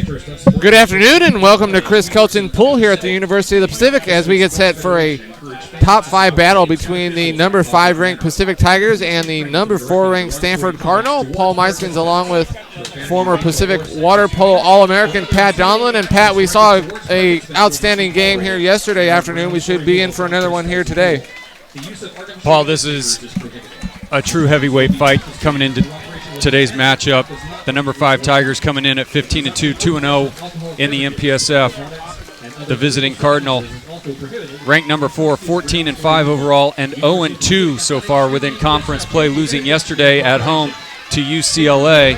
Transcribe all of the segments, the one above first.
Good afternoon and welcome to Chris Kelton Pool here at the University of the Pacific as we get set for a top 5 battle between the number 5 ranked Pacific Tigers and the number 4 ranked Stanford Cardinal. Paul Meiskens along with former Pacific Water Polo All-American Pat Donlin. And Pat, we saw a outstanding game here yesterday afternoon. We should be in for another one here today. Paul, this is a true heavyweight fight coming into today's matchup. The number 5 Tigers coming in at 15-2, 2-0 in the MPSF. The visiting Cardinal, ranked number 4, 14-5 overall, and 0-2 so far within conference play, losing yesterday at home to UCLA.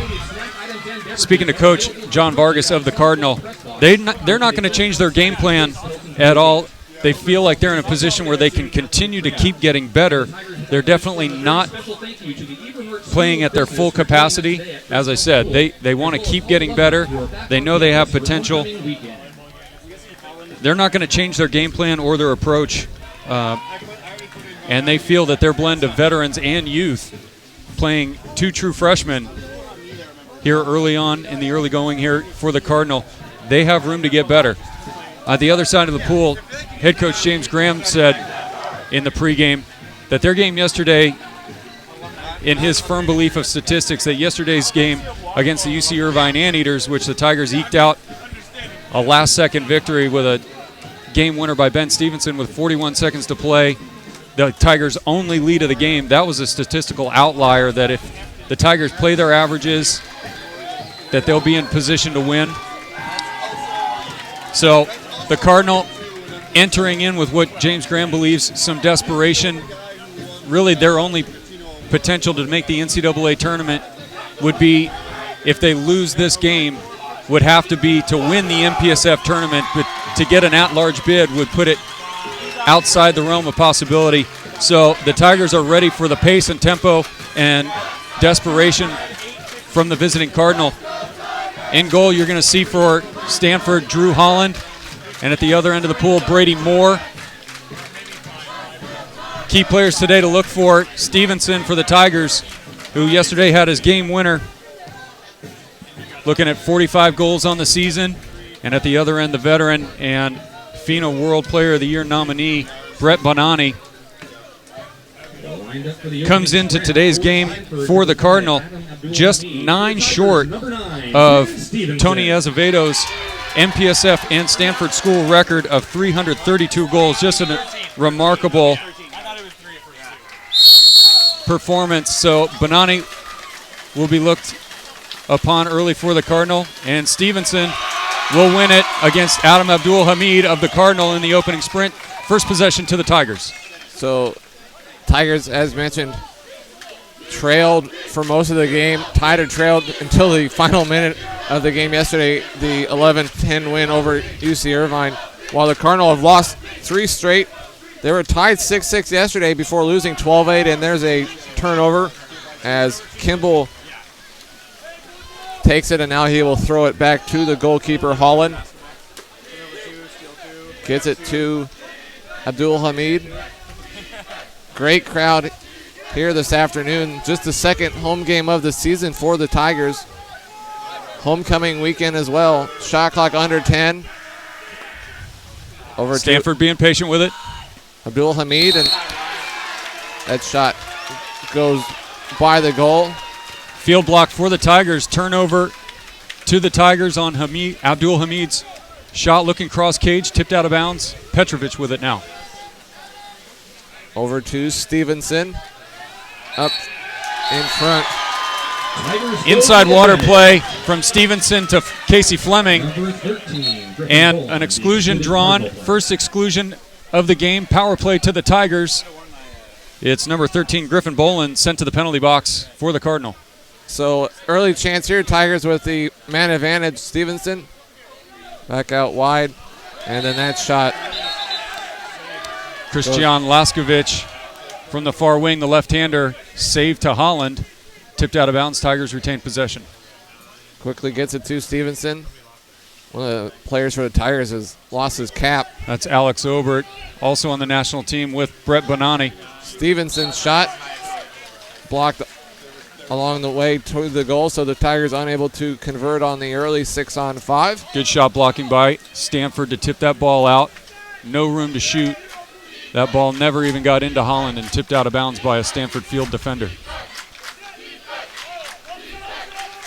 Speaking to Coach John Vargas of the Cardinal, they're not going to change their game plan at all. They feel like they're in a position where they can continue to keep getting better. They're definitely not playing at their full capacity. As I said, they want to keep getting better. They know they have potential. They're not going to change their game plan or their approach. And they feel that their blend of veterans and youth, playing 2 true freshmen here early on in the early going here for the Cardinal, they have room to get better. The other side of the pool, head coach James Graham said in the pregame that their game yesterday, in his firm belief of statistics, that yesterday's game against the UC Irvine Anteaters, which the Tigers eked out a last-second victory with a game winner by Ben Stevenson with 41 seconds to play, the Tigers' only lead of the game, that was a statistical outlier that if the Tigers play their averages, that they'll be in position to win. So the Cardinal entering in with what James Graham believes some desperation. Really their only potential to make the NCAA tournament would be, if they lose this game, would have to be to win the MPSF tournament, but to get an at-large bid would put it outside the realm of possibility. So the Tigers are ready for the pace and tempo and desperation from the visiting Cardinal. In goal, you're going to see for Stanford, Drew Holland, and at the other end of the pool, Brady Moore. Key players today to look for: Stevenson for the Tigers, who yesterday had his game winner, looking at 45 goals on the season. And at the other end, the veteran and FINA World Player of the Year nominee, Brett Bonani, comes into today's game for the Cardinal just 9 short of Tony Azevedo's MPSF and Stanford school record of 332 goals. Just a remarkable performance. So Bonani will be looked upon early for the Cardinal, and Stevenson will win it against Adam Abdul-Hamid of the Cardinal in the opening sprint. First possession to the Tigers. So Tigers, as mentioned, trailed for most of the game, tied or trailed until the final minute of the game yesterday, the 11-10 win over UC Irvine, while the Cardinal have lost 3 straight. They were tied 6-6 yesterday before losing 12-8, and there's a turnover as Kimball takes it, and now he will throw it back to the goalkeeper, Holland. Gets it to Abdul-Hamid. Great crowd here this afternoon. Just the second home game of the season for the Tigers. Homecoming weekend as well. Shot clock under 10. Over Stanford being patient with it. Abdul-Hamid, and that shot goes by the goal. Field block for the Tigers. Turnover to the Tigers on Abdul-Hamid's shot, looking cross cage, tipped out of bounds. Petrovic with it now. Over to Stevenson. Up in front. Inside water play from Stevenson to Casey Fleming. And an exclusion drawn. First exclusion of the game. Power play to the Tigers. It's number 13, Griffin Boland, sent to the penalty box for the Cardinal. So early chance here. Tigers with the man advantage. Stevenson back out wide. And then that shot. Christian Laskovic from the far wing, the left-hander, saved to Holland. Tipped out of bounds. Tigers retain possession. Quickly gets it to Stevenson. One of the players for the Tigers has lost his cap. That's Alex Obert, also on the national team with Brett Bonani. Stevenson's shot blocked along the way to the goal, so the Tigers unable to convert on the early 6-on-5. Good shot blocking by Stanford to tip that ball out. No room to shoot. That ball never even got into Holland and tipped out of bounds by a Stanford field defender.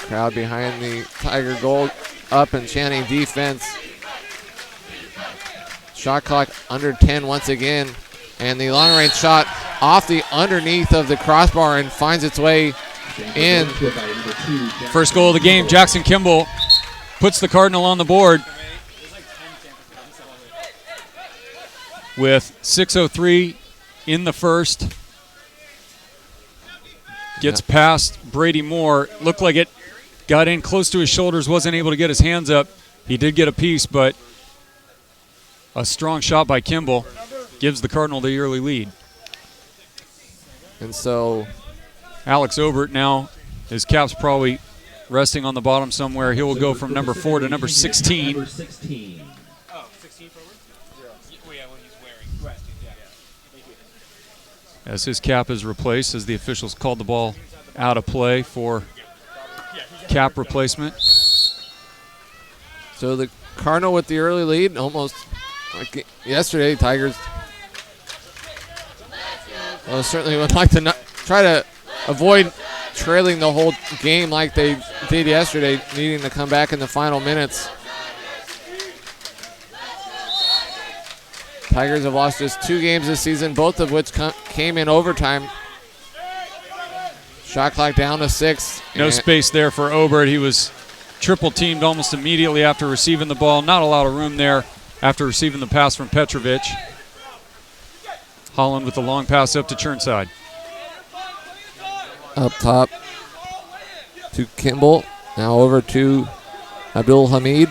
Crowd behind the Tiger goal up and chanting defense. Shot clock under 10 once again. And the long range shot off the underneath of the crossbar and finds its way in. First goal of the game, Jackson Kimball puts the Cardinal on the board with 6:03 in the first. Gets past Brady Moore. Looked like it got in close to his shoulders, wasn't able to get his hands up. He did get a piece, but a strong shot by Kimball gives the Cardinal the early lead. And so Alex Obert now, his cap's probably resting on the bottom somewhere. He will go from number 4 to number 16. Number 16. As his cap is replaced, as the officials called the ball out of play for cap replacement. So the Cardinal with the early lead, almost like yesterday, Tigers certainly would like to not try to avoid trailing the whole game like they did yesterday, needing to come back in the final minutes. Tigers have lost just 2 games this season, both of which came in overtime. Shot clock down to 6. No space there for Obert. He was triple teamed almost immediately after receiving the ball. Not a lot of room there after receiving the pass from Petrovic. Holland with the long pass up to Churnside. Up top to Kimball. Now over to Abdul Hamid.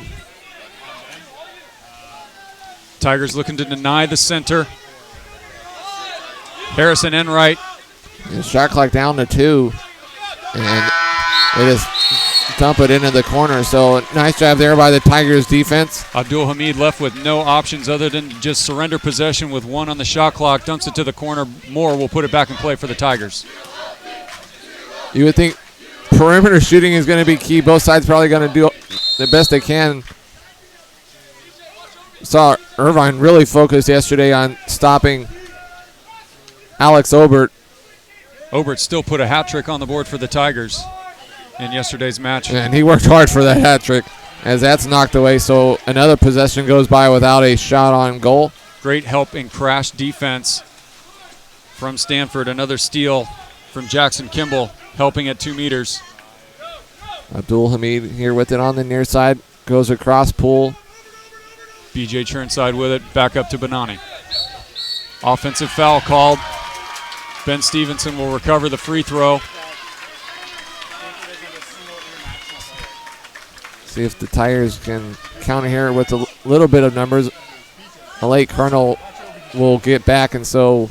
Tigers looking to deny the center. Harrison Enright. And shot clock down to 2. And they just dump it into the corner. So nice job there by the Tigers defense. Abdul Hamid left with no options other than just surrender possession with 1 on the shot clock. Dumps it to the corner. Moore will put it back in play for the Tigers. You would think perimeter shooting is going to be key. Both sides probably going to do the best they can. Saw Irvine really focused yesterday on stopping Alex Obert. Obert still put a hat trick on the board for the Tigers in yesterday's match. And he worked hard for that hat trick as that's knocked away. So another possession goes by without a shot on goal. Great help in crash defense from Stanford. Another steal from Jackson Kimball, helping at 2 meters. Abdul Hamid here with it on the near side. Goes across pool. BJ Churnside with it, back up to Bonani. Offensive foul called. Ben Stevenson will recover the free throw. See if the Tigers can counter here with a little bit of numbers. A late Colonel will get back, and so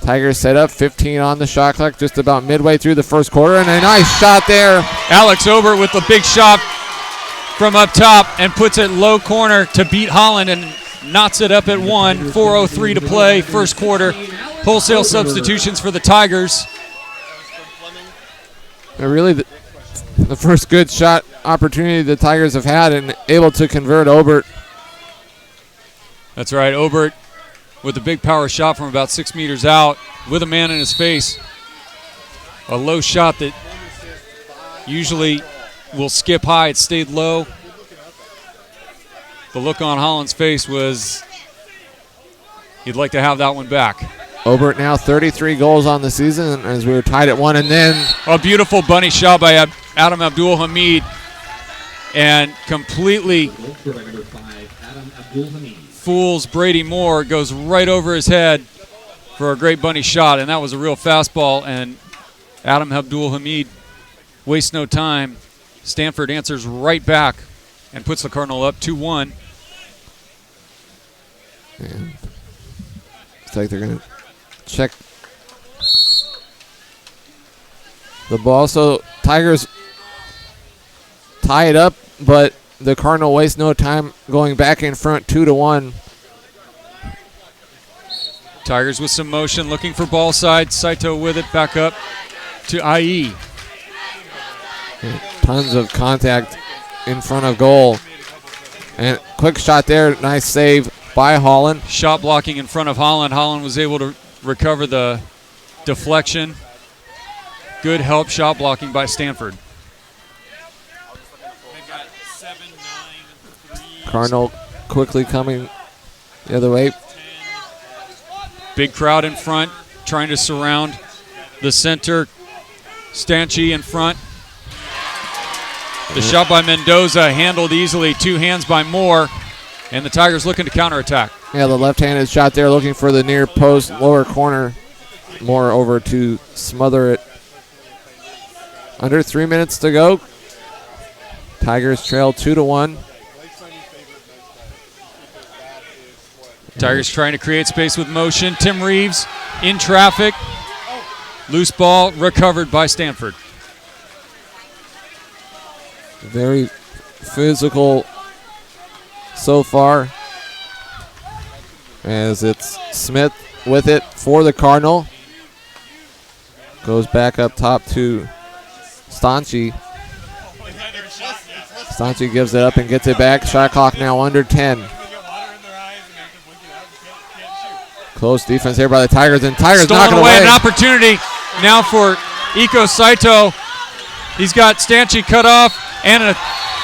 Tigers set up 15 on the shot clock just about midway through the first quarter, and a nice shot there. Alex Obert with the big shot from up top and puts it low corner to beat Holland and knots it up at 1. 4:03 to play, first quarter. Wholesale substitutions for the Tigers. Really the first good shot opportunity the Tigers have had and able to convert Obert. That's right, Obert with a big power shot from about 6 meters out with a man in his face. A low shot that usually will skip high. It stayed low. The look on Holland's face was he'd like to have that one back. Obert now 33 goals on the season as we were tied at 1, and then a beautiful bunny shot by Adam Abdul Hamid and completely fools Brady Moore, goes right over his head for a great bunny shot, and that was a real fastball, and Adam Abdul Hamid wastes no time. Stanford answers right back and puts the Cardinal up 2-1. And looks like they're going to check the ball. So Tigers tie it up, but the Cardinal waste no time going back in front 2-1. Tigers with some motion, looking for ball side. Saito with it, back up to IE. Tons of contact in front of goal. And quick shot there. Nice save by Holland. Shot blocking in front of Holland. Holland was able to recover the deflection. Good help shot blocking by Stanford. Cardinal quickly coming the other way. Big crowd in front, trying to surround the center. Stanchi in front. The shot by Mendoza handled easily. 2 hands by Moore. And the Tigers looking to counterattack. Yeah, the left-handed shot there looking for the near post, lower corner. Moore over to smother it. Under 3 minutes to go. Tigers trail 2-1. Tigers trying to create space with motion. Tim Reeves in traffic. Loose ball recovered by Stanford. Very physical so far, as it's Smith with it for the Cardinal. Goes back up top to Stanchi. Stanchi gives it up and gets it back. Shot clock now under 10. Close defense here by the Tigers, and Tigers stolen knocking away. away. An opportunity now for Iko Saito. He's got Stanchi cut off and an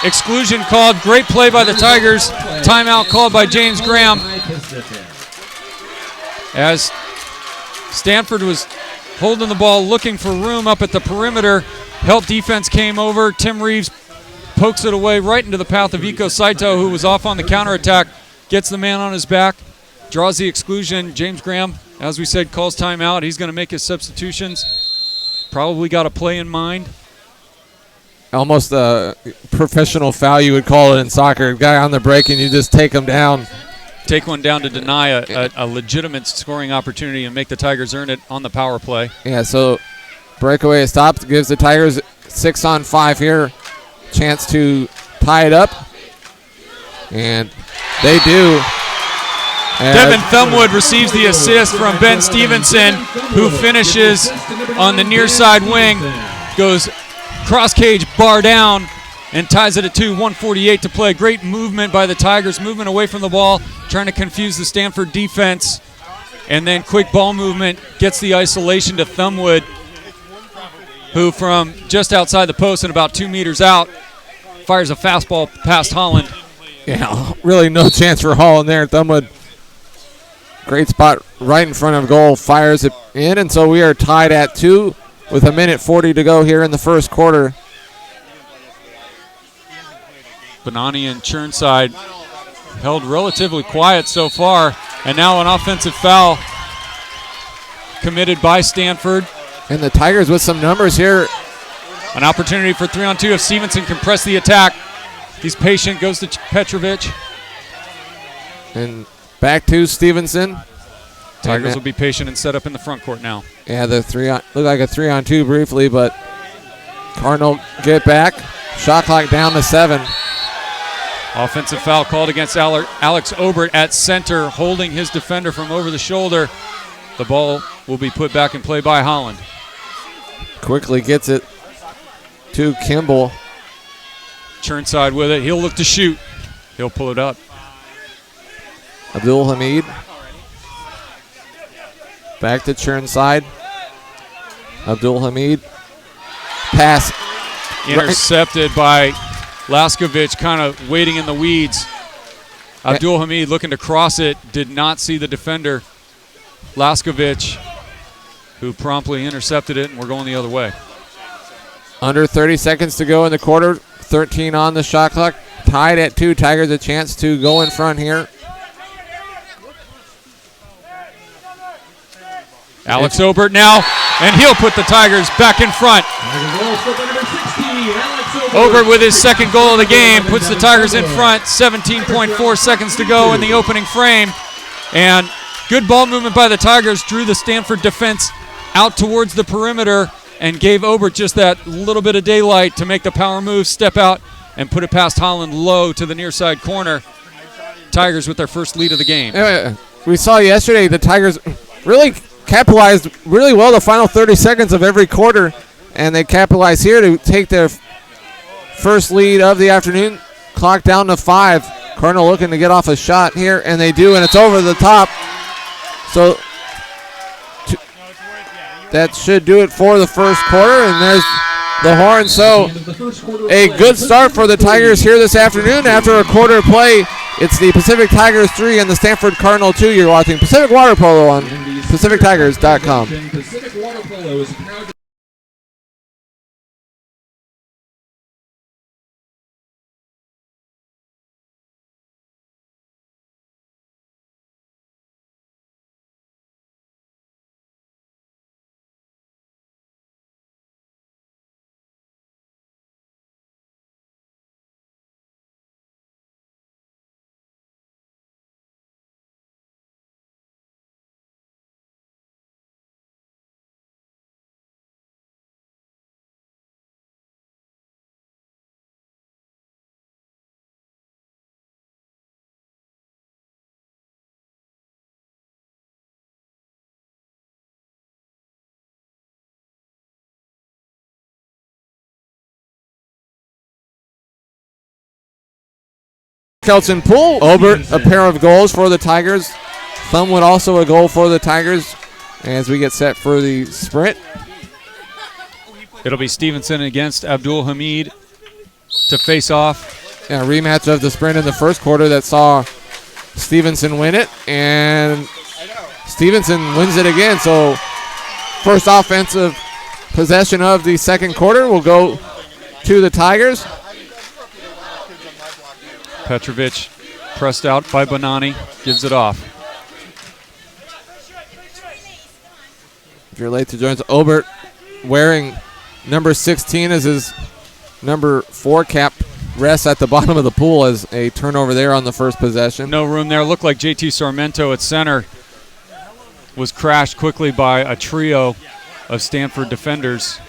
exclusion called. Great play by the Tigers. Timeout called by James Graham. As Stanford was holding the ball, looking for room up at the perimeter. Help defense came over. Tim Reeves pokes it away right into the path of Iko Saito, who was off on the counterattack. Gets the man on his back. Draws the exclusion. James Graham, as we said, calls timeout. He's going to make his substitutions. Probably got a play in mind. Almost a professional foul, you would call it in soccer. Guy on the break, and you just take him down. Take one down to deny a legitimate scoring opportunity and make the Tigers earn it on the power play. Yeah, so breakaway is stopped. Gives the Tigers 6-on-5 here. Chance to tie it up. And they do. Devin Thumwood receives the assist from Ben Stevenson, who finishes on the near side wing. Goes cross cage, bar down, and ties it at 2. 1:48 to play. Great movement by the Tigers. Movement away from the ball, trying to confuse the Stanford defense. And then quick ball movement gets the isolation to Thumwood, who from just outside the post and about 2 meters out fires a fastball past Holland. Yeah, really no chance for Holland there. Thumwood, great spot right in front of goal, fires it in, and so we are tied at 2 with 1:40 to go here in the first quarter. Bonani and Churnside held relatively quiet so far, and now an offensive foul committed by Stanford. And the Tigers with some numbers here. An opportunity for 3-on-2 if Stevenson can press the attack. He's patient, goes to Petrovic. And back to Stevenson. Tigers will be patient and set up in the front court now. Yeah, the looked like a 3-on-2 briefly, but Cardinal get back. Shot clock down to 7. Offensive foul called against Alex Obert at center, holding his defender from over the shoulder. The ball will be put back in play by Holland. Quickly gets it to Kimball. Churnside with it. He'll look to shoot. He'll pull it up. Abdul Hamid. Back to Churnside. Abdul Hamid. Pass. Intercepted by Laskovic, kind of waiting in the weeds. Abdul Hamid looking to cross it. Did not see the defender, Laskovic, who promptly intercepted it, and we're going the other way. Under 30 seconds to go in the quarter. 13 on the shot clock. Tied at 2. Tigers a chance to go in front here. Alex Obert now, and he'll put the Tigers back in front. Obert with his second goal of the game puts the Tigers in front. 17.4 seconds to go in the opening frame. And good ball movement by the Tigers drew the Stanford defense out towards the perimeter and gave Obert just that little bit of daylight to make the power move, step out, and put it past Holland low to the near side corner. Tigers with their first lead of the game. We saw yesterday the Tigers really capitalized really well the final 30 seconds of every quarter. and they capitalize here to take their first lead of the afternoon. Clock down to 5. Cardinal looking to get off a shot here, and they do, and it's over the top. So that should do it for the first quarter, and there's the horn. So a good start for the Tigers here this afternoon. After a quarter play, it's the Pacific Tigers 3 and the Stanford Cardinal 2. You're watching Pacific Water Polo on PacificTigers.com. Pacific Water Polo is proud to Kelton Poole. Obert, a pair of goals for the Tigers. Thumwood also a goal for the Tigers as we get set for the sprint. It'll be Stevenson against Abdul Hamid to face off. Yeah, a rematch of the sprint in the first quarter that saw Stevenson win it, and Stevenson wins it again. So first offensive possession of the second quarter will go to the Tigers. Petrovic pressed out by Bonani, gives it off. If you're late to join us, Obert wearing number 16 as his number 4 cap rests at the bottom of the pool as a turnover there on the first possession. No room there. Looked like JT Sarmento at center was crashed quickly by a trio of Stanford defenders.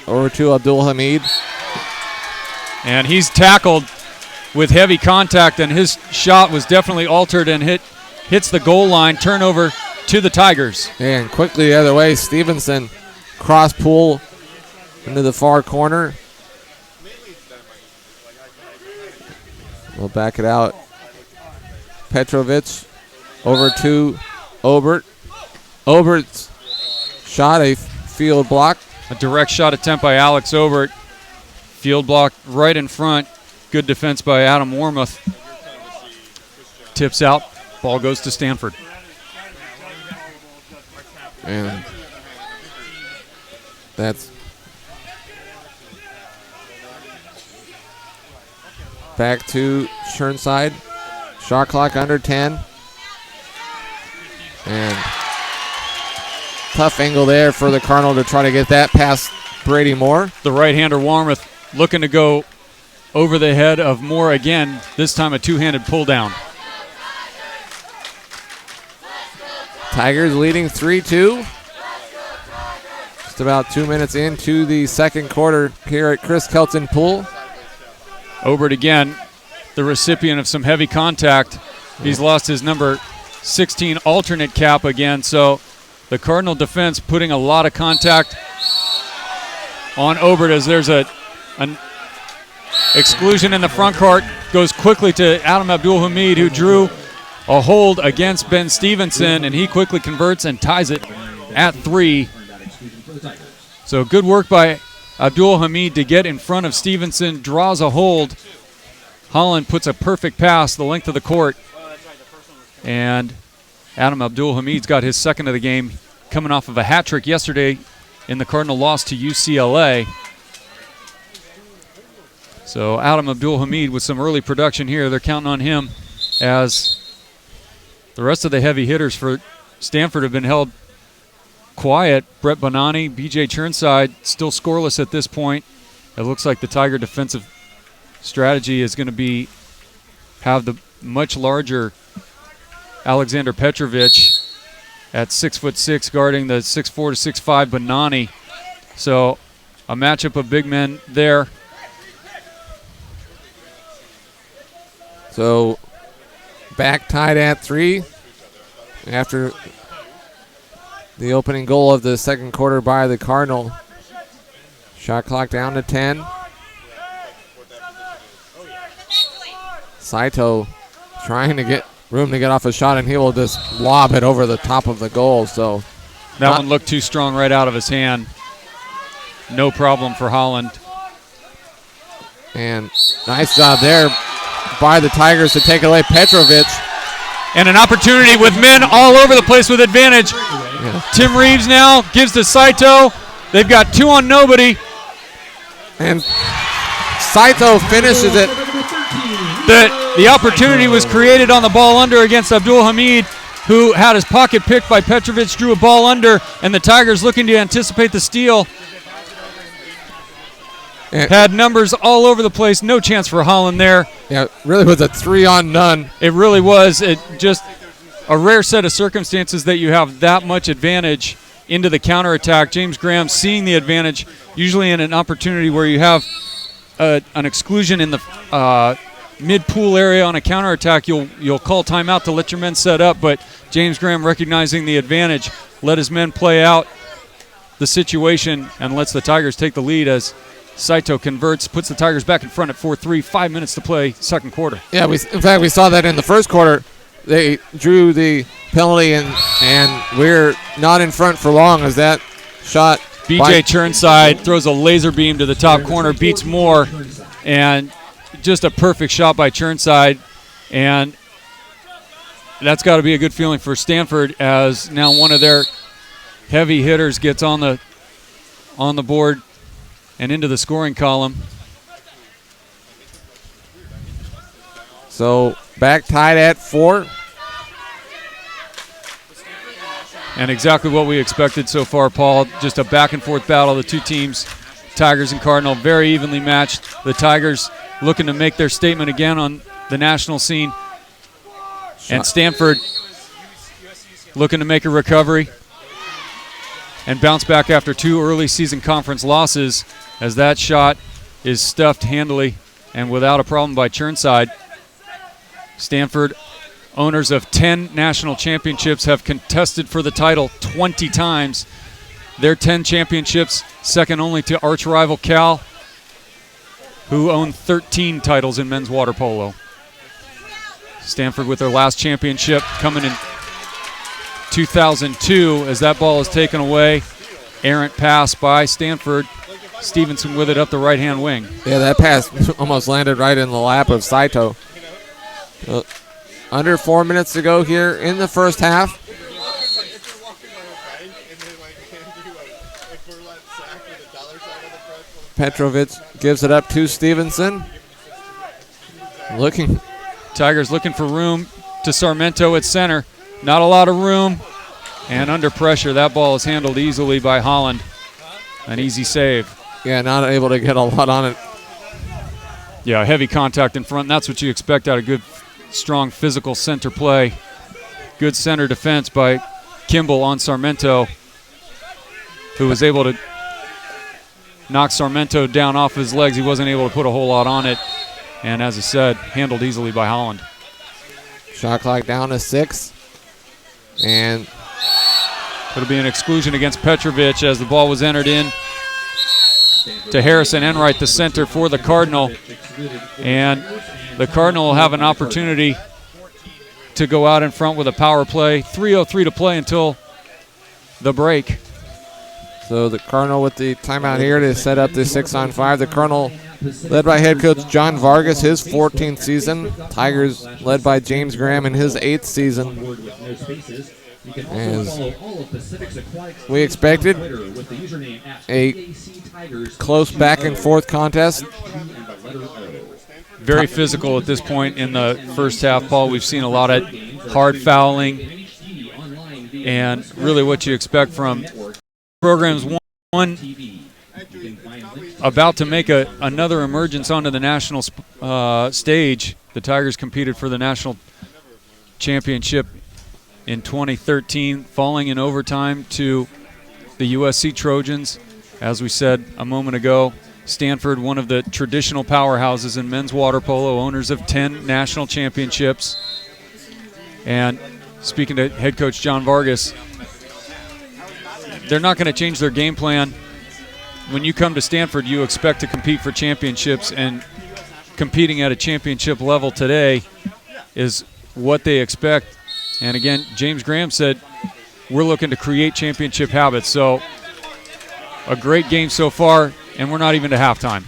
Over to Abdul Hamid. And he's tackled with heavy contact, and his shot was definitely altered and hits the goal line. Turnover to the Tigers. And quickly the other way, Stevenson cross pool into the far corner. We'll back it out. Petrovic over to Obert. Obert's shot, a field block. A direct shot attempt by Alex Obert. Field block right in front. Good defense by Adam Wormuth. Tips out. Ball goes to Stanford. And that's back to Churnside. Shot clock under 10. And tough angle there for the Cardinal to try to get that past Brady Moore. The right-hander Wormuth looking to go over the head of Moore again, this time a two-handed pull down. Tigers leading 3-2. Just about 2 minutes into the second quarter here at Chris Kelton Pool. Obert again, the recipient of some heavy contact. He's lost his number 16 alternate cap again, so the Cardinal defense putting a lot of contact on Obert as there's an exclusion in the front court. Goes quickly to Adam Abdul Hamid, who drew a hold against Ben Stevenson, and he quickly converts and ties it at 3. So good work by Abdul Hamid to get in front of Stevenson, draws a hold. Holland puts a perfect pass the length of the court. And Adam Abdul Hamid's got his second of the game, coming off of a hat trick yesterday in the Cardinal loss to UCLA. So Adam Abdul Hamid with some early production here. They're counting on him as the rest of the heavy hitters for Stanford have been held quiet. Brett Bonani, BJ Churnside still scoreless at this point. It looks like the Tiger defensive strategy is going to be have the much larger Alexander Petrovic at 6'6", guarding the 6'4" to 6'5" Bonani. So a matchup of big men there. So back tied at 3 after the opening goal of the second quarter by the Cardinal. Shot clock down to 10. Saito trying to get room to get off a shot, and he will just lob it over the top of the goal. So that one looked too strong right out of his hand. No problem for Holland. And nice job there by the Tigers to take away Petrovic. And an opportunity with men all over the place with advantage. Yeah. Tim Reeves now gives to Saito. They've got 2 on nobody. And Saito finishes it. The opportunity was created on the ball under against Abdul Hamid, who had his pocket picked by Petrovic, drew a ball under, and the Tigers looking to anticipate the steal. Had numbers all over the place. No chance for Holland there. Yeah, it really was a 3-on-none. It really was. It just a rare set of circumstances that you have that much advantage into the counterattack. James Graham seeing the advantage, usually in an opportunity where you have an exclusion in the mid-pool area on a counterattack, you'll call timeout to let your men set up. But James Graham, recognizing the advantage, let his men play out the situation and lets the Tigers take the lead as Saito converts, puts the Tigers back in front at 4-3, 5 minutes to play, second quarter. Yeah, in fact, we saw that in the first quarter. They drew the penalty, and we're not in front for long as that shot. BJ Churnside throws a laser beam to the top corner, beats Moore, and just a perfect shot by Churnside. And that's got to be a good feeling for Stanford, as now one of their heavy hitters gets on the board and into the scoring column. So back tied at 4. And exactly what we expected so far, Paul. Just a back-and-forth battle. The two teams, Tigers and Cardinal, very evenly matched. The Tigers looking to make their statement again on the national scene. And Stanford looking to make a recovery and bounce back after 2 early season conference losses, as that shot is stuffed handily and without a problem by Churnside. Stanford, owners of 10 national championships, have contested for the title 20 times. Their 10 championships, second only to arch rival Cal, who own 13 titles in men's water polo. Stanford with their last championship coming in 2002, as that ball is taken away. Errant pass by Stanford. Stevenson with it up the right-hand wing. Yeah, that pass almost landed right in the lap of Saito. Under 4 minutes to go here in the first half. Petrovic gives it up to Stevenson. Tigers looking for room to Sarmento at center. Not a lot of room. And under pressure, that ball is handled easily by Holland. An easy save. Yeah, not able to get a lot on it. Yeah, heavy contact in front. And that's what you expect out of good, strong physical center play. Good center defense by Kimball on Sarmento, who was able to knock Sarmento down off his legs. He wasn't able to put a whole lot on it. And as I said, handled easily by Holland. Shot clock down to 6. And it'll be an exclusion against Petrovic as the ball was entered in to Harrison Enright, the center for the Cardinal. And the Cardinal will have an opportunity to go out in front with a power play. 3:03 to play until the break. So the Cardinal with the timeout here to set up the 6-on-5. The Cardinal led by head coach John Vargas, his 14th season. Tigers led by James Graham in his 8th season. As we expected, a close back-and-forth contest. Very physical at this point in the first half, Paul. We've seen a lot of hard fouling, and really what you expect from programs. One about to make another emergence onto the national stage. The Tigers competed for the national championship in 2013, falling in overtime to the USC Trojans. As we said a moment ago, Stanford, one of the traditional powerhouses in men's water polo, owners of 10 national championships. And speaking to head coach John Vargas, they're not going to change their game plan. When you come to Stanford, you expect to compete for championships, and competing at a championship level today is what they expect. And again, James Graham said, we're looking to create championship habits. So a great game so far, and we're not even to halftime.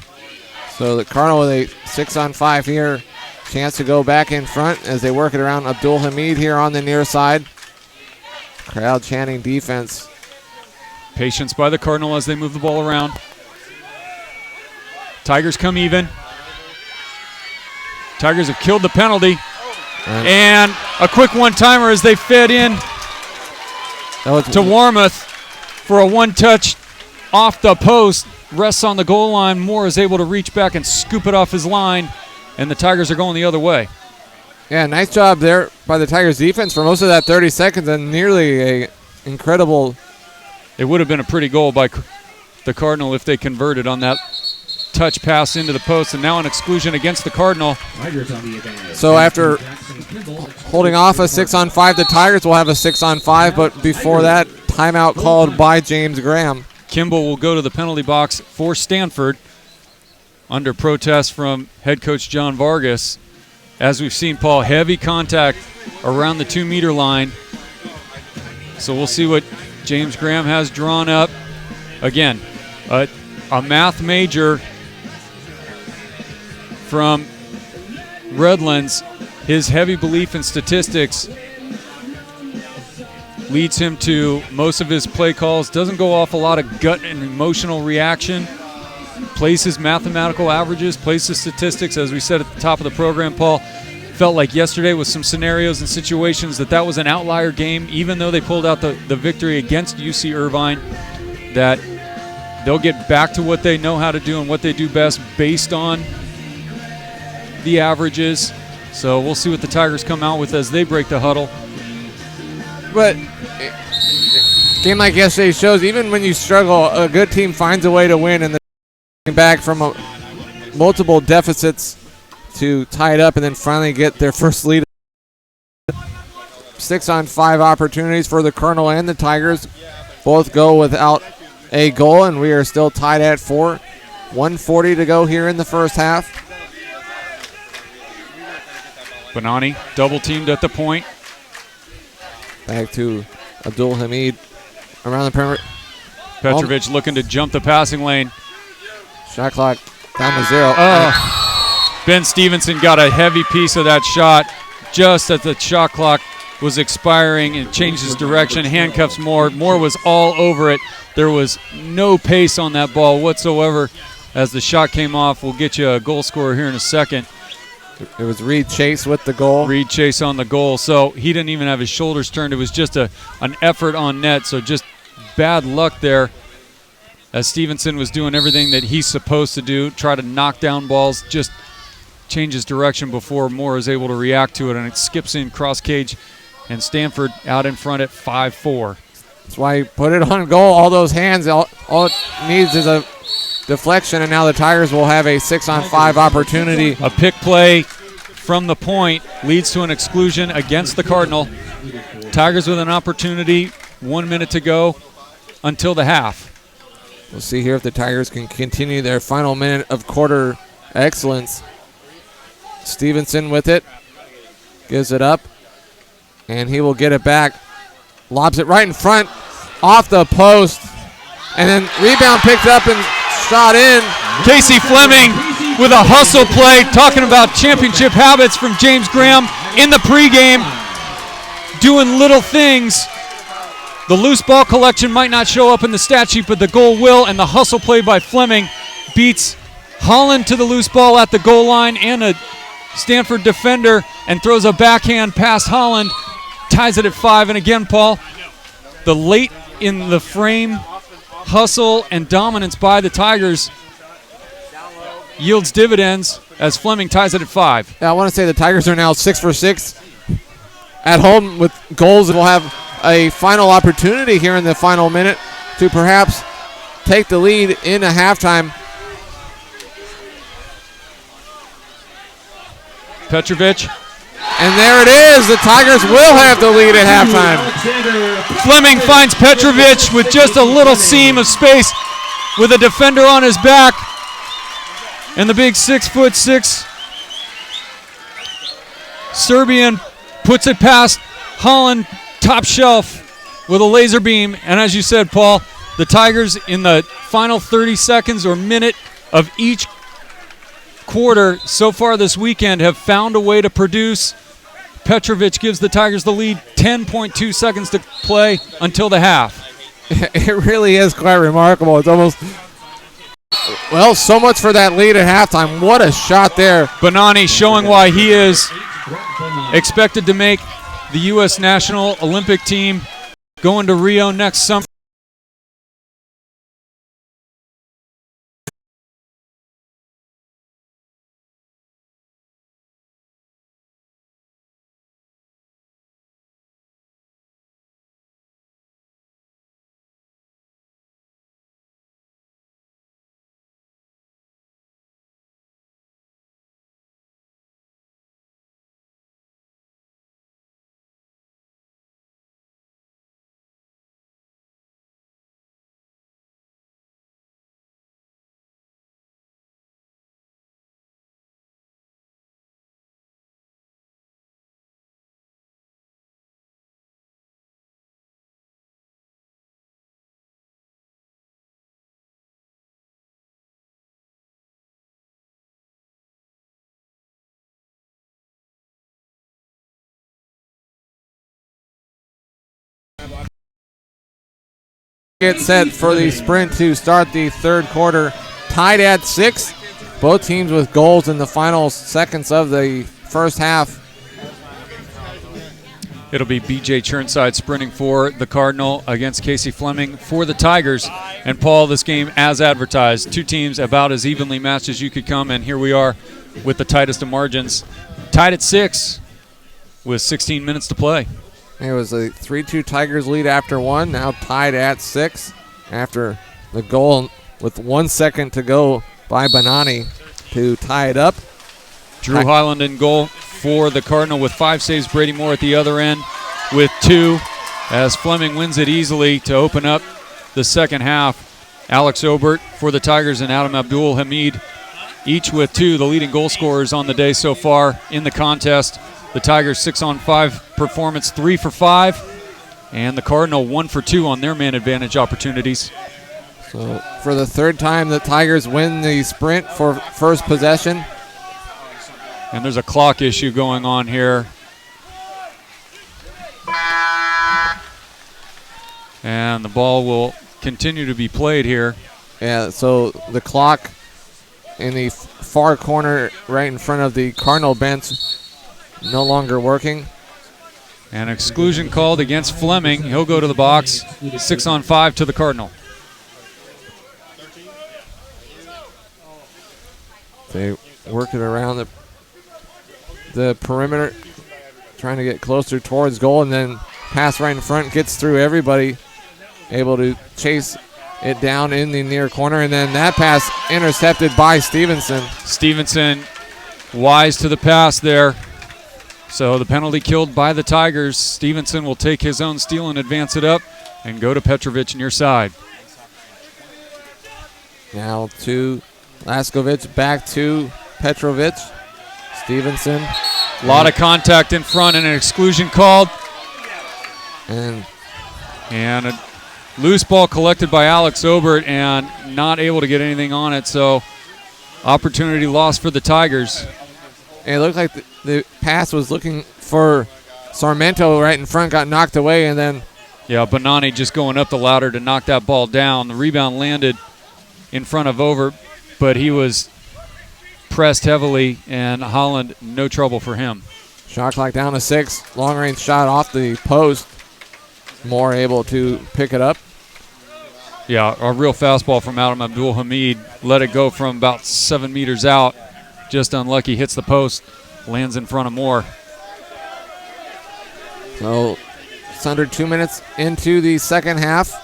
So the Cardinal with a 6-on-5 here. Chance to go back in front as they work it around Abdul Hamid here on the near side. Crowd chanting defense. Patience by the Cardinal as they move the ball around. Tigers come even. Tigers have killed the penalty. And a quick one-timer as they fed in to Warmoth for a one-touch off the post. Rests on the goal line. Moore is able to reach back and scoop it off his line, and the Tigers are going the other way. Yeah, nice job there by the Tigers defense for most of that 30 seconds, and nearly a incredible. It would have been a pretty goal by the Cardinal if they converted on that touch pass into the post, and now an exclusion against the Cardinal. So after holding off a 6-on-5, the Tigers will have a 6-on-5, but before that, timeout called by James Graham. Kimball will go to the penalty box for Stanford under protest from head coach John Vargas. As we've seen, Paul, heavy contact around the 2-meter line. So we'll see what James Graham has drawn up. Again, a math major from Redlands. His heavy belief in statistics leads him to most of his play calls. Doesn't go off a lot of gut and emotional reaction. Plays his mathematical averages, plays his statistics. As we said at the top of the program, Paul, felt like yesterday with some scenarios and situations that was an outlier game, even though they pulled out the victory against UC Irvine, that they'll get back to what they know how to do and what they do best based on the averages. So we'll see what the Tigers come out with as they break the huddle. But a game like yesterday shows even when you struggle, a good team finds a way to win, and they're back from multiple deficits to tie it up and then finally get their first lead. 6-on-5 opportunities for the Colonel and the Tigers. Both go without a goal, and we are still tied at 4. 1:40 to go here in the first half. Bonani double teamed at the point. Back to Abdul Hamid around the perimeter. Petrovic looking to jump the passing lane. Shot clock down to 0. Ben Stevenson got a heavy piece of that shot just as the shot clock was expiring and changed his direction. Handcuffs Moore. Moore was all over it. There was no pace on that ball whatsoever as the shot came off. We'll get you a goal scorer here in a second. It was Reed Chase with the goal. Reed Chase on the goal. So he didn't even have his shoulders turned. It was just an effort on net. So just bad luck there as Stevenson was doing everything that he's supposed to do, try to knock down balls, just change his direction before Moore is able to react to it, and it skips in cross cage, and Stanford out in front at 5-4. That's why he put it on goal. All those hands, all it needs is a deflection, and now the Tigers will have a 6-on-5 opportunity. A pick play from the point leads to an exclusion against the Cardinal. Tigers with an opportunity, 1 minute to go until the half. We'll see here if the Tigers can continue their final minute of quarter excellence. Stevenson with it, gives it up, and he will get it back. Lobs it right in front, off the post, and then rebound picked up and shot in. Casey Fleming with a hustle play, talking about championship habits from James Graham in the pregame, doing little things. The loose ball collection might not show up in the stat sheet, but the goal will, and the hustle play by Fleming beats Holland to the loose ball at the goal line and a Stanford defender and throws a backhand past Holland, ties it at 5. And again, Paul, the late in the frame hustle and dominance by the Tigers yields dividends as Fleming ties it at 5. Yeah, I want to say the Tigers are now 6 for 6 at home with goals, and will have a final opportunity here in the final minute to perhaps take the lead in a halftime. Petrovic. And there it is. The Tigers will have the lead at halftime. Fleming finds Petrovic with just a little seam of space with a defender on his back. And the big 6'6" Serbian puts it past Holland, top shelf with a laser beam. And as you said, Paul, the Tigers in the final 30 seconds or minute of each quarter so far this weekend have found a way to produce. Petrovic gives the Tigers the lead, 10.2 seconds to play until the half. It really is quite remarkable. It's almost, well, so much for that lead at halftime. What a shot there. Bonani showing why he is expected to make the U.S. National Olympic team going to Rio next summer. Get set for the sprint to start the third quarter. Tied at 6. Both teams with goals in the final seconds of the first half. It'll be B.J. Churnside sprinting for the Cardinal against Casey Fleming for the Tigers. And, Paul, this game as advertised. Two teams about as evenly matched as you could come, and here we are with the tightest of margins. Tied at 6 with 16 minutes to play. It was a 3-2 Tigers lead after one, now tied at 6 after the goal with 1 second to go by Bonani to tie it up. Drew Highland in goal for the Cardinal with 5 saves. Brady Moore at the other end with 2 as Fleming wins it easily to open up the second half. Alex Obert for the Tigers and Adam Abdul Hamid each with 2, the leading goal scorers on the day so far in the contest. The Tigers 6-on-5 performance, 3 for 5, and the Cardinal 1 for 2 on their man advantage opportunities. So for the third time, the Tigers win the sprint for first possession. And there's a clock issue going on here. And the ball will continue to be played here. Yeah, so the clock in the far corner right in front of the Cardinal bench no longer working. An exclusion called against Fleming. He'll go to the box. 6-on-5 to the Cardinal. They work it around the perimeter, trying to get closer towards goal, and then pass right in front, gets through everybody, able to chase it down in the near corner, and then that pass intercepted by Stevenson. Stevenson wise to the pass there. So the penalty killed by the Tigers. Stevenson will take his own steal and advance it up and go to Petrovic near side. Now to Laskovic, back to Petrovic. Stevenson. A lot of contact in front and an exclusion called. And a loose ball collected by Alex Obert and not able to get anything on it. So opportunity lost for the Tigers. it looked like the pass was looking for Sarmento right in front, got knocked away, and then... Yeah, Bonani just going up the ladder to knock that ball down. The rebound landed in front of Over, but he was pressed heavily, and Holland, no trouble for him. Shot clock down to 6. Long-range shot off the post. Moore able to pick it up. Yeah, a real fastball from Adam Abdul Hamid. Let it go from about 7 meters out. Just unlucky, hits the post, lands in front of Moore. So it's under 2 minutes into the second half.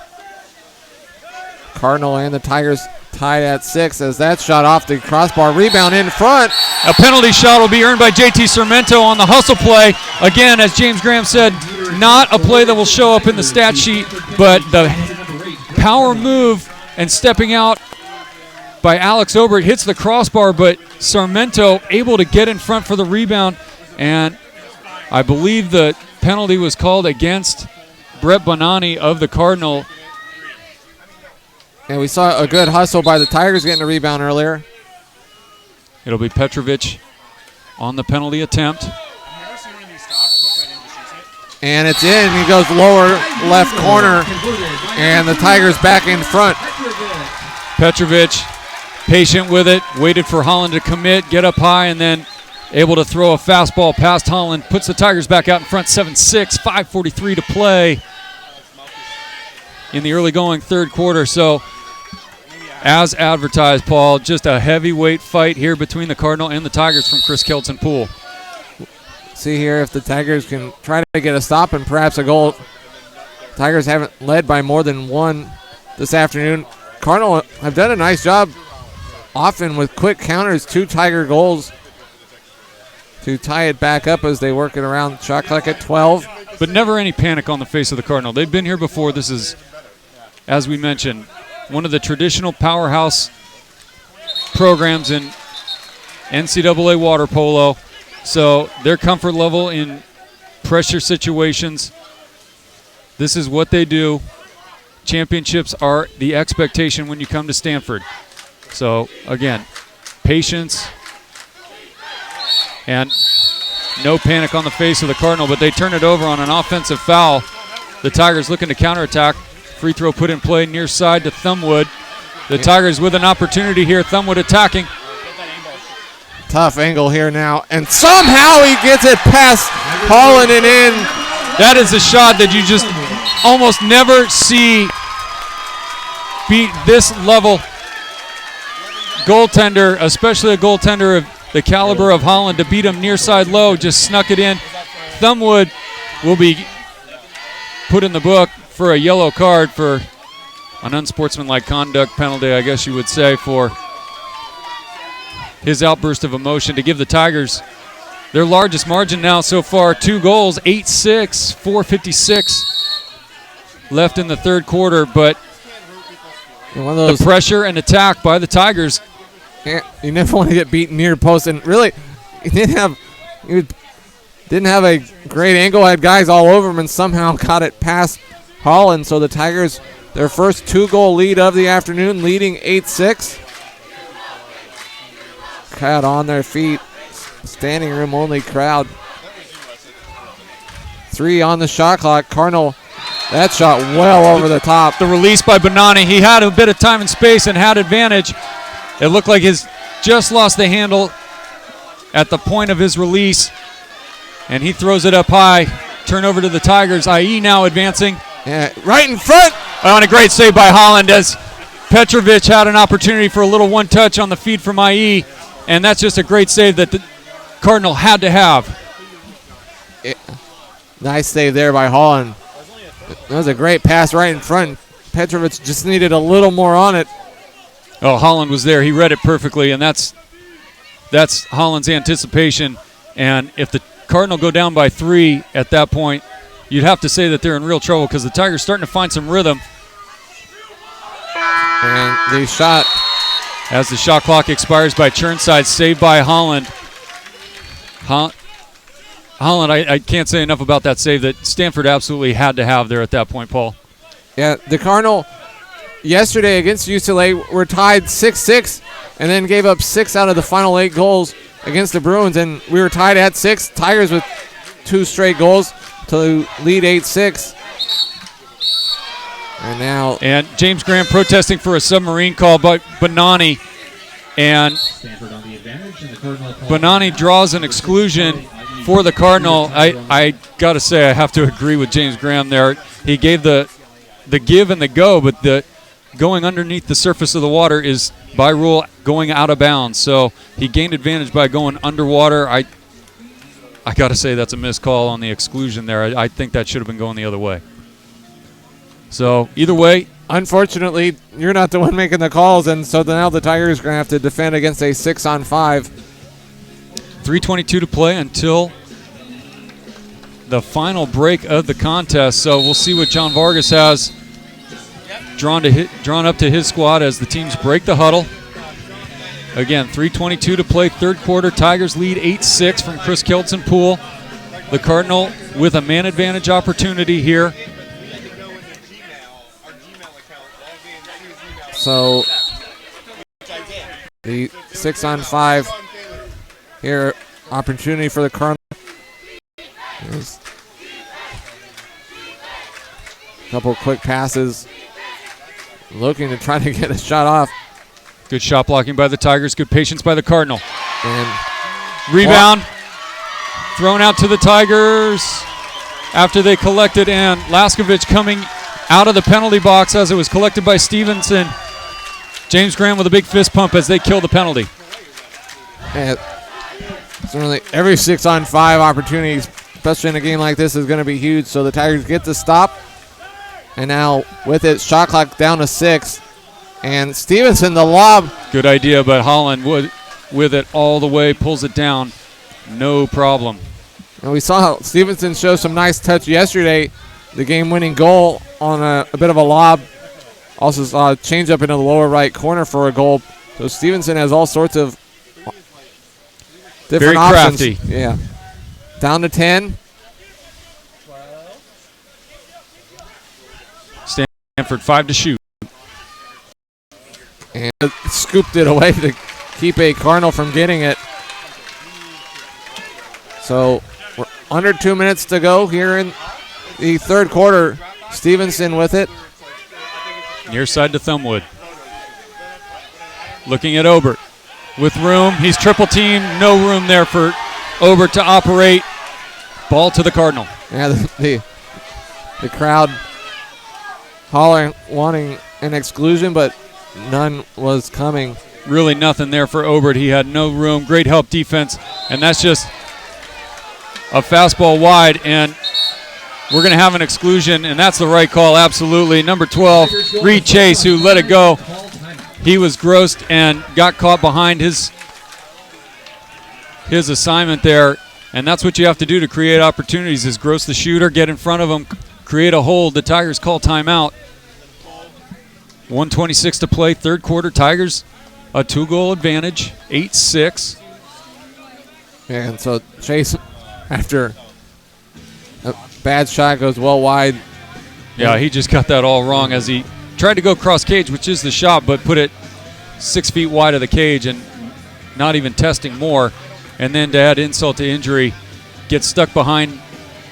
Cardinal and the Tigers tied at 6 as that shot off the crossbar. Rebound in front. A penalty shot will be earned by JT Sarmento on the hustle play. Again, as James Graham said, not a play that will show up in the stat sheet, but the power move and stepping out by Alex Obert hits the crossbar, but Sarmento able to get in front for the rebound, and I believe the penalty was called against Brett Bonani of the Cardinal. And we saw a good hustle by the Tigers getting a rebound earlier. It'll be Petrovic on the penalty attempt. And it's in. He goes lower left corner, and the Tigers back in front. Petrovic patient with it, waited for Holland to commit, get up high, and then able to throw a fastball past Holland. Puts the Tigers back out in front, 7-6, 5:43 to play in the early going third quarter. So, as advertised, Paul, just a heavyweight fight here between the Cardinal and the Tigers from Chris Kelton Pool. See here if the Tigers can try to get a stop and perhaps a goal. Tigers haven't led by more than one this afternoon. Cardinal have done a nice job often with quick counters, 2 Tiger goals to tie it back up as they work it around. Shot clock at 12. But never any panic on the face of the Cardinal. They've been here before. This is, as we mentioned, one of the traditional powerhouse programs in NCAA water polo. So their comfort level in pressure situations, this is what they do. Championships are the expectation when you come to Stanford. So, again, patience and no panic on the face of the Cardinal, but they turn it over on an offensive foul. The Tigers looking to counterattack. Free throw put in play near side to Thumbwood. The Tigers with an opportunity here. Thumbwood attacking. Tough angle here now, and somehow he gets it past Holland and in. That is a shot that you just almost never see beat this level goaltender, especially a goaltender of the caliber of Holland, to beat him near side low, just snuck it in. Thumbwood will be put in the book for a yellow card for an unsportsmanlike conduct penalty, I guess you would say, for his outburst of emotion to give the Tigers their largest margin now so far, 2 goals, 8-6, 4:56 left in the third quarter, but one of those the pressure and attack by the Tigers. You never want to get beaten near post, and really, he didn't have a great angle. Had guys all over him, and somehow got it past Holland. So the Tigers, their first 2-goal lead of the afternoon, leading 8-6. Crowd on their feet, standing room only crowd. 3 on the shot clock. Cardinal, that shot well over the top. The release by Bonani. He had a bit of time and space and had advantage. It looked like he's just lost the handle at the point of his release, and he throws it up high. Turnover to the Tigers. IE now advancing. Yeah, right in front. On a great save by Holland as Petrovic had an opportunity for a little one-touch on the feed from IE, and that's just a great save that the Cardinal had to have. Nice save there by Holland. That was a great pass right in front. Petrovic just needed a little more on it. Oh, Holland was there. He read it perfectly, and that's Holland's anticipation. And if the Cardinal go down by 3 at that point, you'd have to say that they're in real trouble because the Tigers starting to find some rhythm. And the shot. As the shot clock expires by Churnside, saved by Holland. Holland, I can't say enough about that save that Stanford absolutely had to have there at that point, Paul. Yeah, the Cardinal yesterday against UCLA were tied 6-6 and then gave up 6 out of the final 8 goals against the Bruins, and we were tied at 6. Tigers with 2 straight goals to lead 8-6. And James Graham protesting for a submarine call by Bonani, and Bonani draws an exclusion for the Cardinal. I got to say I have to agree with James Graham there. He gave the give and the go, but the going underneath the surface of the water is by rule going out of bounds. So he gained advantage by going underwater. I got to say that's a missed call on the exclusion there. I think that should have been going the other way. So either way, unfortunately, you're not the one making the calls, and so now the Tigers are going to have to defend against a 6-on-5. 3:22 to play until the final break of the contest. So we'll see what John Vargas has drawn up to his squad as the teams break the huddle. Again, 3:22 to play, third quarter. Tigers lead 8-6 from Chris Kelton Poole. The Cardinal with a man advantage opportunity here. So the 6-on-5 here, opportunity for the Cardinal. There's a couple quick passes, looking to try to get a shot off. Good shot blocking by the Tigers. Good patience by the Cardinal. And rebound thrown out to the Tigers after they collected, and Laskovich coming out of the penalty box as it was collected by Stevenson. James Graham with a big fist pump as they kill the penalty. And certainly every 6-on-5 opportunity, especially in a game like this, is going to be huge. So the Tigers get the stop. And now with it, shot clock down to 6. And Stevenson, the lob. Good idea, but Holland with it all the way, pulls it down. No problem. And we saw Stevenson show some nice touch yesterday. The game-winning goal on a bit of a lob. Also saw a change-up into the lower right corner for a goal. So Stevenson has all sorts of different Very options. crafty. Yeah. Down to 10. Stanford 5 to shoot. And scooped it away to keep a Cardinal from getting it. So we're under 2 minutes to go here in the third quarter. Stevenson with it. Near side to Thumbwood. Looking at Obert. With room. He's triple teamed. No room there for Obert to operate. Ball to the Cardinal. Yeah, the crowd hollering, wanting an exclusion, but none was coming. Really nothing there for Obert. He had no room. Great help defense. And that's just a fastball wide. And we're going to have an exclusion, and that's the right call, absolutely. Number 12, Reed Chase, who let it go. He was grossed and got caught behind his assignment there. And that's what you have to do to create opportunities, is gross the shooter, get in front of him, create a hold. The Tigers call timeout. 1:26 to play, third quarter. Tigers a 2-goal advantage, 8-6. And so Chase, after a bad shot, goes well wide. Yeah, he just got that all wrong as he tried to go cross cage, which is the shot, but put it 6 feet wide of the cage and not even testing more. And then to add insult to injury, gets stuck behind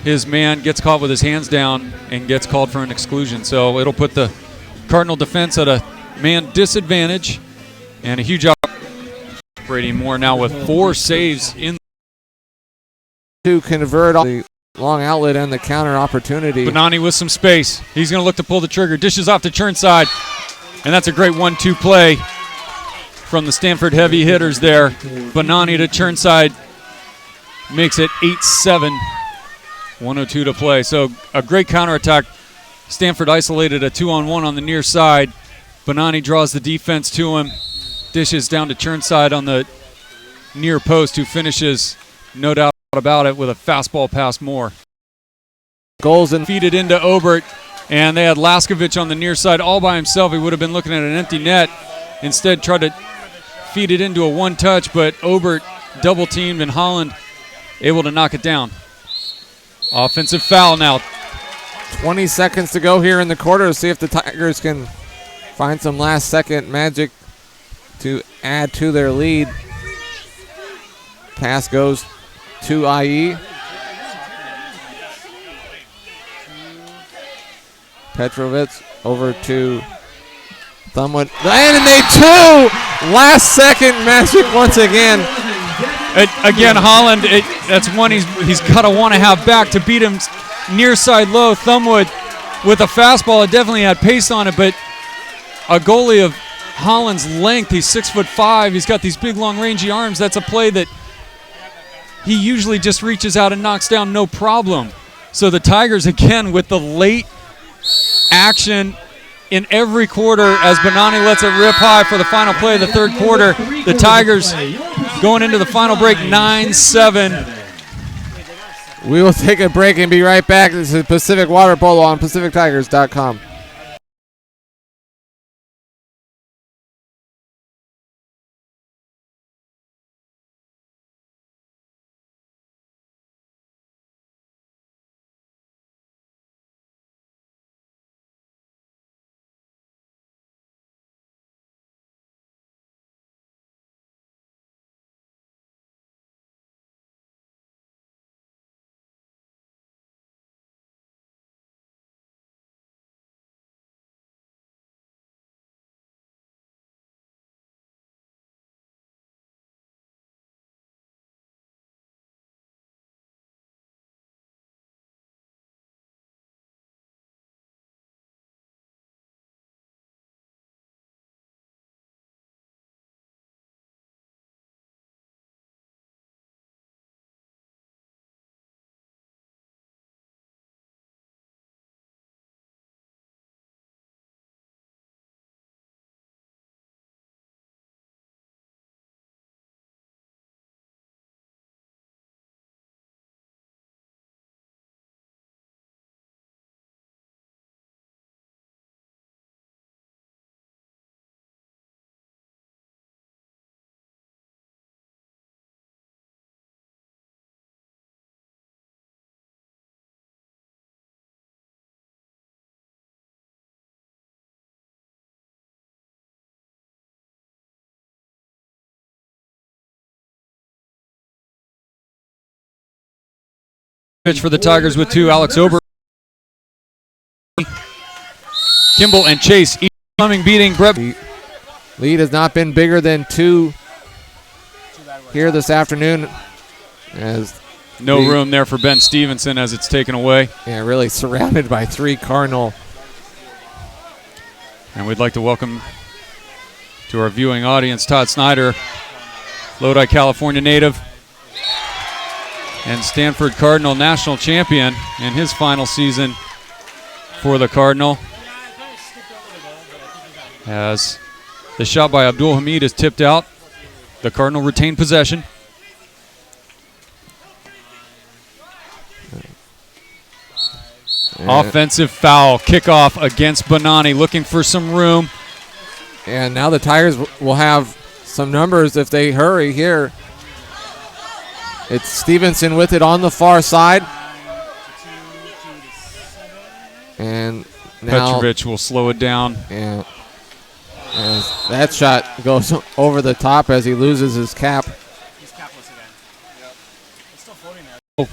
his man, gets caught with his hands down, and gets called for an exclusion. So it'll put the Cardinal defense at a man disadvantage, and a huge operating more now with 4 saves in. To convert the long outlet and the counter opportunity. Bonani with some space. He's going to look to pull the trigger. Dishes off to Churnside, and that's a great 1-2 play from the Stanford heavy hitters there. Bonani to Churnside makes it 8-7. 1:02 to play. So a great counterattack. Stanford isolated a 2-on-1 on the near side. Bonani draws the defense to him. Dishes down to Churnside on the near post, who finishes, no doubt about it, with a fastball past Moore. Goals and Feed it into Obert, and they had Laskovich on the near side all by himself. He would have been looking at an empty net. Instead, tried to feed it into a one-touch, but Obert double-teamed, and Holland able to knock it down. Offensive foul now. 20 seconds to go here in the quarter to see if the Tigers can find some last-second magic to add to their lead. Pass goes to IE. Petrovic over to Thumbwood. And they two! Last-second magic once again. Again, Holland, that's one he's got to want to have back to beat him near side low. Thumbwood with a fastball, it definitely had pace on it, but a goalie of Holland's length, he's 6'5", he's got these big, long, rangy arms. That's a play that he usually just reaches out and knocks down no problem. So the Tigers, again, with the late action in every quarter as Bonani lets it rip high for the final play of the third quarter. The Tigers going into the final break 9-7. We will take a break and be right back. This is Pacific Water Polo on PacificTigers.com. Pitch for the Tigers with 2. Alex Ober, Kimball, and Chase. Fleming beating Brett. The lead has not been bigger than 2 here this afternoon. As no room there for Ben Stevenson as it's taken away. Yeah, really surrounded by 3 Cardinal. And we'd like to welcome to our viewing audience Todd Snyder, Lodi, California native, and Stanford Cardinal national champion in his final season for the Cardinal. As the shot by Abdul Hamid is tipped out, the Cardinal retain possession. Offensive foul, kickoff against Bonani, looking for some room. And now the Tigers will have some numbers if they hurry here. It's Stevenson with it on the far side. And now Petrovic will slow it down. Yeah. And that shot goes over the top as he loses his cap. He's capless again. Yep. It's still floating there.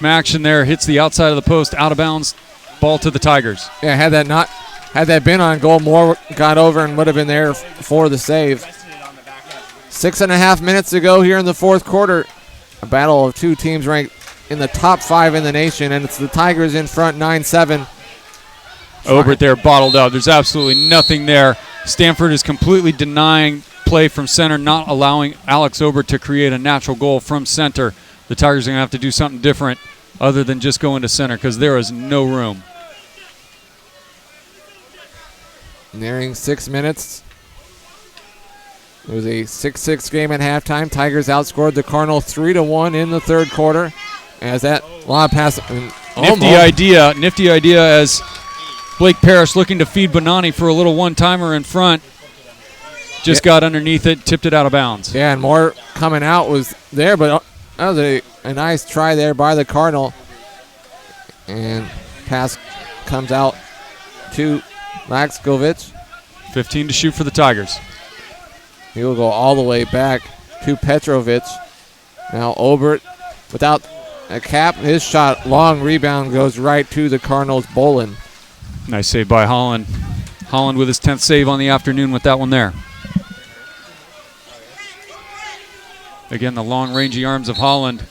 Action there, hits the outside of the post, out of bounds, ball to the Tigers. Yeah, had that been on goal, Moore got over and would have been there for the save. 6.5 minutes to go here in the fourth quarter. A battle of 2 teams ranked in the top 5 in the nation, and it's the Tigers in front 9-7. Obert there bottled up. There's absolutely nothing there. Stanford is completely denying play from center, not allowing Alex Obert to create a natural goal from center. The Tigers are going to have to do something different other than just going to center because there is no room. Nearing 6 minutes. It was a 6-6 game at halftime. Tigers outscored the Cardinal 3-1 in the third quarter. As that lob pass. Nifty idea as Blake Parrish looking to feed Bonani for a little one-timer in front. Just got underneath it, tipped it out of bounds. Yeah, and Moore coming out was there, but that was a nice try there by the Cardinal. And pass comes out to Laxkovic. 15 to shoot for the Tigers. He will go all the way back to Petrovic. Now Obert without a cap. His shot, long rebound, goes right to the Cardinals' Bolin. Nice save by Holland. Holland with his 10th save on the afternoon with that one there. Again, the long, rangy arms of Holland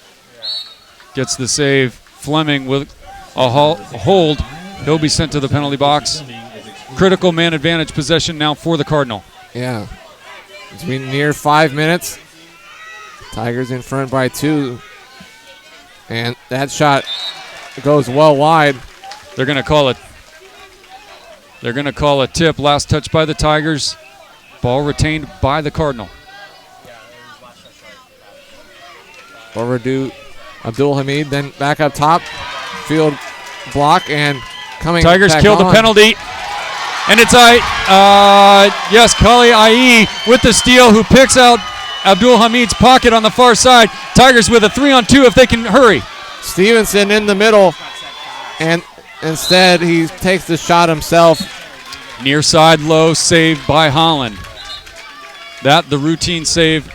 gets the save. Fleming with a hold. He'll be sent to the penalty box. Critical man advantage possession now for the Cardinal. Yeah. As we near 5 minutes, Tigers in front by 2. And that shot goes well wide. They're going to call it They're going to call a tip. Last touch by the Tigers. Ball retained by the Cardinal. Overdue Abdul Hamid, then back up top. Field block and coming Tigers back kill the on. penalty. And it's Kali Ai with the steal, who picks out Abdul Hamid's pocket on the far side. Tigers with a 3-on-2 if they can hurry. Stevenson in the middle, and instead he takes the shot himself. Near side low save by Holland. That the routine save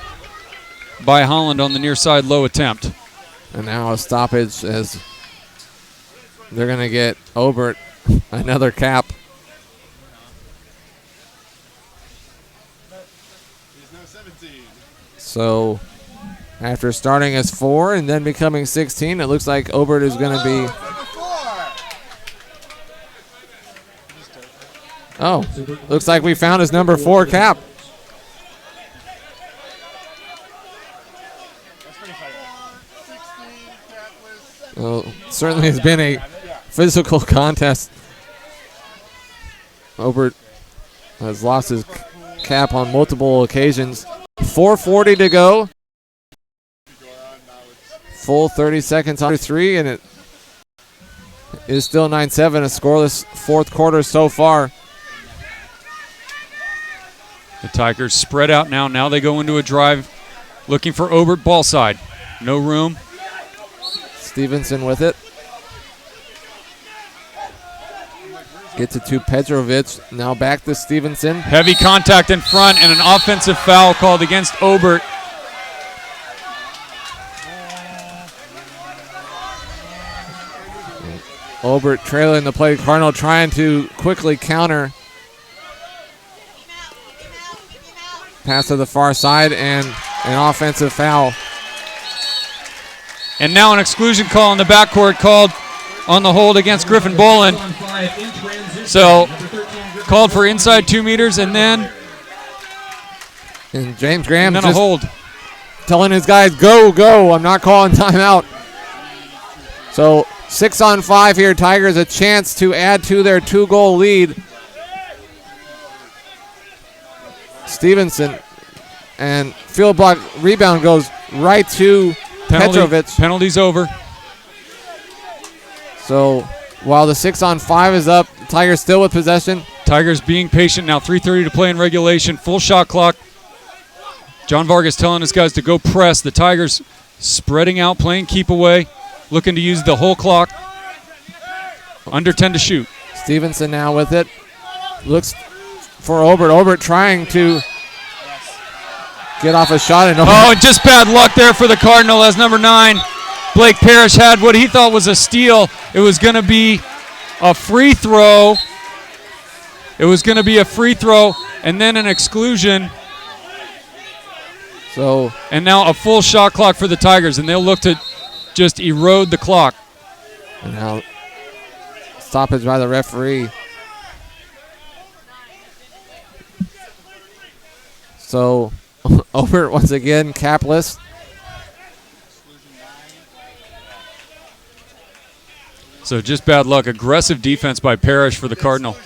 by Holland on the near side low attempt. And now a stoppage as they're going to get Obert another cap. So after starting as 4 and then becoming 16, it looks like Obert is going to be. Oh, looks like we found his number 4 cap. Well, certainly has been a physical contest. Obert has lost his cap on multiple occasions. 4:40 to go. Full 30 seconds on 3, and it is still 9-7, a scoreless fourth quarter so far. The Tigers spread out now. Now they go into a drive looking for Obert ball side. No room. Stevenson with it. Gets it to Petrovic. Now back to Stevenson. Heavy contact in front and an offensive foul called against Obert. Obert trailing the play. Cardinal trying to quickly counter. Pass to the far side and an offensive foul. And now an exclusion call in the backcourt called on the hold against Griffin Boland. So called for inside 2 meters and then James Graham a just hold. telling his guys, go, go. I'm not calling timeout. So 6-on-5 here. Tigers a chance to add to their 2-goal lead. Stevenson and field block rebound goes right to Petrovic. Penalty's over. So while the 6-on-5 is up, the Tigers still with possession. Tigers being patient now. 3:30 to play in regulation. Full shot clock. John Vargas telling his guys to go press. The Tigers spreading out, playing keep away, looking to use the whole clock. Under 10 to shoot. Stevenson now with it. Looks for Obert. Obert trying to get off a shot. And and just bad luck there for the Cardinal as number 9, Blake Parrish, had what he thought was a steal. It was going to be a free throw. And then an exclusion. So and now a full shot clock for the Tigers, and they'll look to just erode the clock. And now stoppage by the referee. So Obert once again capless. So just bad luck. Aggressive defense by Parrish for the Cardinal.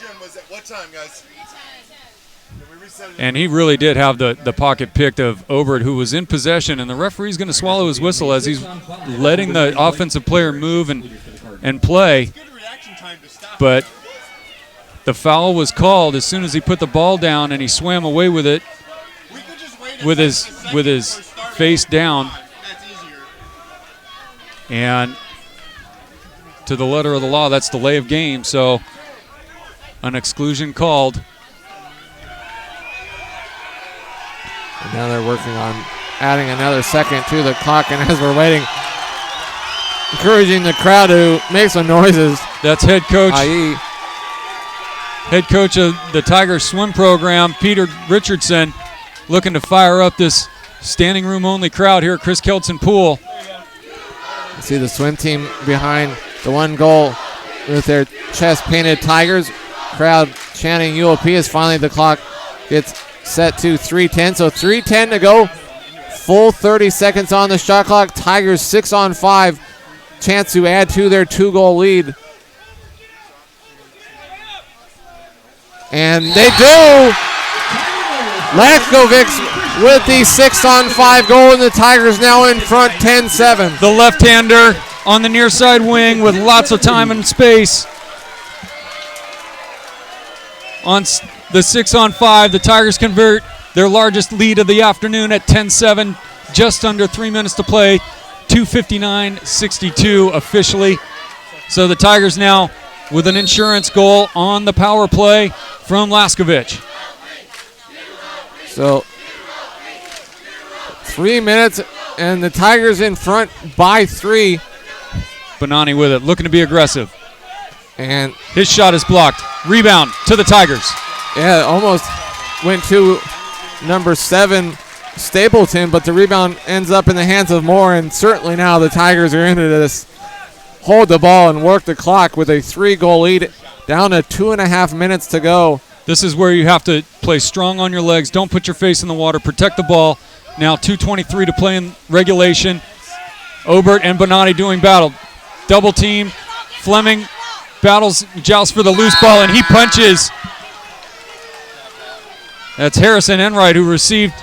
And he really did have the pocket picked of Obert, who was in possession, and the referee's going to swallow his whistle as he's letting the offensive player move and play. But the foul was called as soon as he put the ball down, and he swam away with it with his face down. And to the letter of the law, that's delay of game, so an exclusion called. And now they're working on adding another second to the clock, and as we're waiting, encouraging the crowd to make some noises. That's head coach. I.e. Head coach of the Tigers swim program, Peter Richardson, looking to fire up this standing room only crowd here at Chris Kelton Pool. You see the swim team behind the 1 goal with their chest painted Tigers. Crowd chanting UOP as finally the clock gets set to 3:10. So 3:10 to go. Full 30 seconds on the shot clock. Tigers 6-on-5. Chance to add to their 2-goal lead. And they do. Lakovic with the 6-on-5 goal, and the Tigers now in front 10-7. The left-hander on the near side wing with lots of time and space. On the 6-on-5, the Tigers convert their largest lead of the afternoon at 10-7, just under 3 minutes to play, 2:59:62 officially. So the Tigers now with an insurance goal on the power play from Laskovic. So 3 minutes, and the Tigers in front by 3. Bonani with it, looking to be aggressive. And his shot is blocked. Rebound to the Tigers. Yeah, almost went to number 7, Stapleton, but the rebound ends up in the hands of Moore, and certainly now the Tigers are into this. Hold the ball and work the clock with a 3-goal lead, down to 2.5 minutes to go. This is where you have to play strong on your legs. Don't put your face in the water. Protect the ball. Now 2:23 to play in regulation. Obert and Bonani doing battle. Double team. Fleming jousts for the loose ball, and he punches. That's Harrison Enright, who received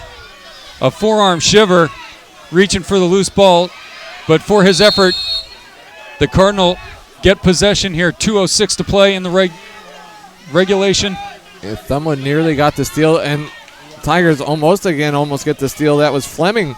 a forearm shiver reaching for the loose ball. But for his effort, the Cardinal get possession here. 2:06 to play in the regulation. Yeah, Thumwood nearly got the steal, and Tigers almost get the steal. That was Fleming.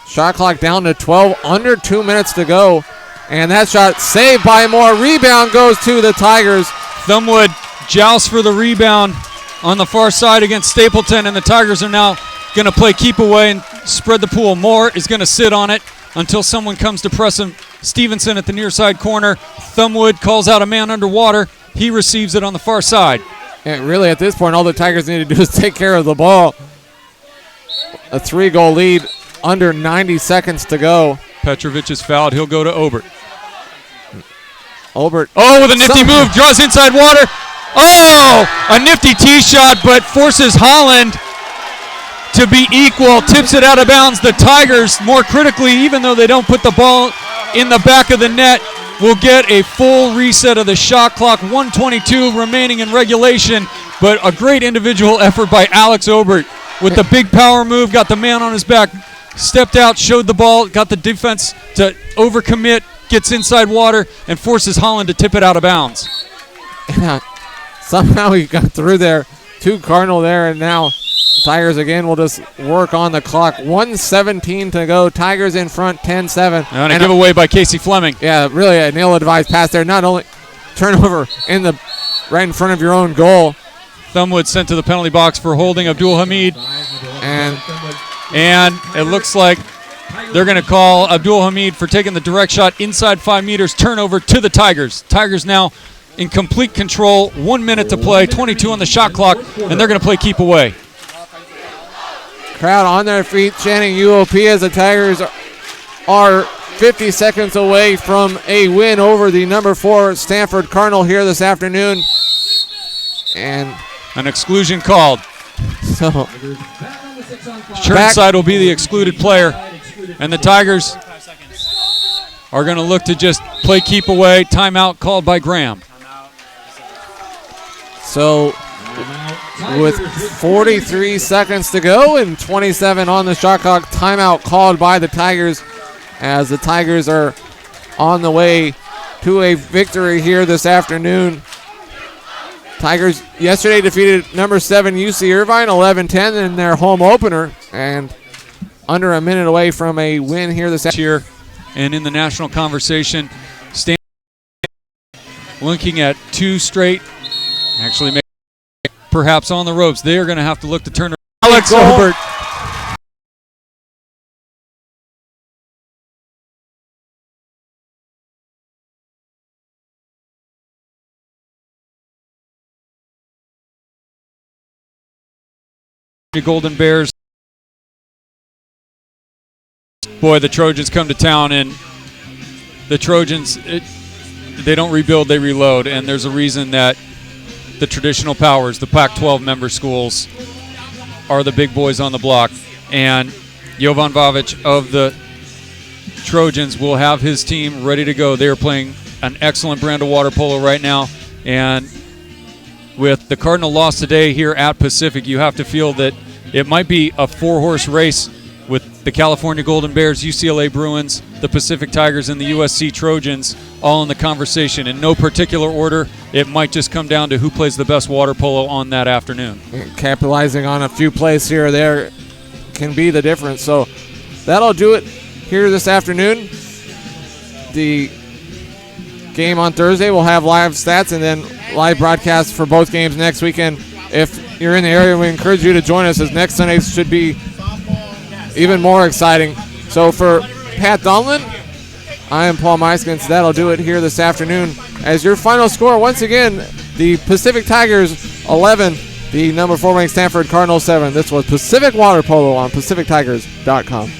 Shot clock down to 12, under 2 minutes to go. And that shot saved by Moore. Rebound goes to the Tigers. Thumwood jousts for the rebound on the far side against Stapleton, and the Tigers are now going to play keep away and spread the pool. Moore is going to sit on it until someone comes to press him. Stevenson at the near side corner. Thumwood calls out a man underwater. He receives it on the far side. And really, at this point, all the Tigers need to do is take care of the ball. A 3-goal lead, under 90 seconds to go. Petrovic is fouled. He'll go to Obert. Obert. Oh, with a nifty move, draws inside water. Oh, a nifty tee shot, but forces Holland to be equal. Tips it out of bounds. The Tigers, more critically, even though they don't put the ball in the back of the net, will get a full reset of the shot clock. 1:22 remaining in regulation, but a great individual effort by Alex Obert with the big power move, got the man on his back, stepped out, showed the ball, got the defense to overcommit, gets inside water, and forces Holland to tip it out of bounds. Yeah, somehow he got through there. 2 Cardinal there, and now Tigers again will just work on the clock. 1:17 to go. Tigers in front 10-7. And a giveaway by Casey Fleming. Yeah, really an ill-advised pass there. Not only turnover right in front of your own goal. Thumwood sent to the penalty box for holding Abdul Hamid. And it looks like they're going to call Abdul Hamid for taking the direct shot inside 5 meters. Turnover to the Tigers. Tigers now in complete control. 1 minute to play. 22 on the shot clock. And they're going to play keep away. Crowd on their feet chanting UOP as the Tigers are 50 seconds away from a win over the number 4 Stanford Cardinal here this afternoon. And an exclusion called. So Churnside will be the excluded player. And the Tigers are going to look to just play keep away. Timeout called by Graham. So with 43 seconds to go and 27 on the shot clock, timeout called by the Tigers as the Tigers are on the way to a victory here this afternoon. Tigers yesterday defeated number 7 UC Irvine 11-10 in their home opener, and under a minute away from a win here this year. And in the national conversation, Stanford looking at 2 straight, actually perhaps on the ropes. They are going to have to look to turn around. Alex Obert. Golden Bears. Boy, the Trojans come to town, and the Trojans, they don't rebuild, they reload. And there's a reason that the traditional powers, the Pac-12 member schools, are the big boys on the block. And Jovan Vavic of the Trojans will have his team ready to go. They are playing an excellent brand of water polo right now. And with the Cardinal loss today here at Pacific, you have to feel that it might be a 4-horse race with the California Golden Bears, UCLA Bruins, the Pacific Tigers, and the USC Trojans all in the conversation. In no particular order, it might just come down to who plays the best water polo on that afternoon. Capitalizing on a few plays here or there can be the difference. So that'll do it here this afternoon. The game on Thursday will have live stats and then live broadcasts for both games next weekend. If you're in the area, we encourage you to join us, as next Sunday should be even more exciting. So for Pat Donlin, I am Paul Meiskens. That'll do it here this afternoon. As your final score, once again, the Pacific Tigers 11, the number 4 ranked Stanford Cardinals 7. This was Pacific Water Polo on PacificTigers.com.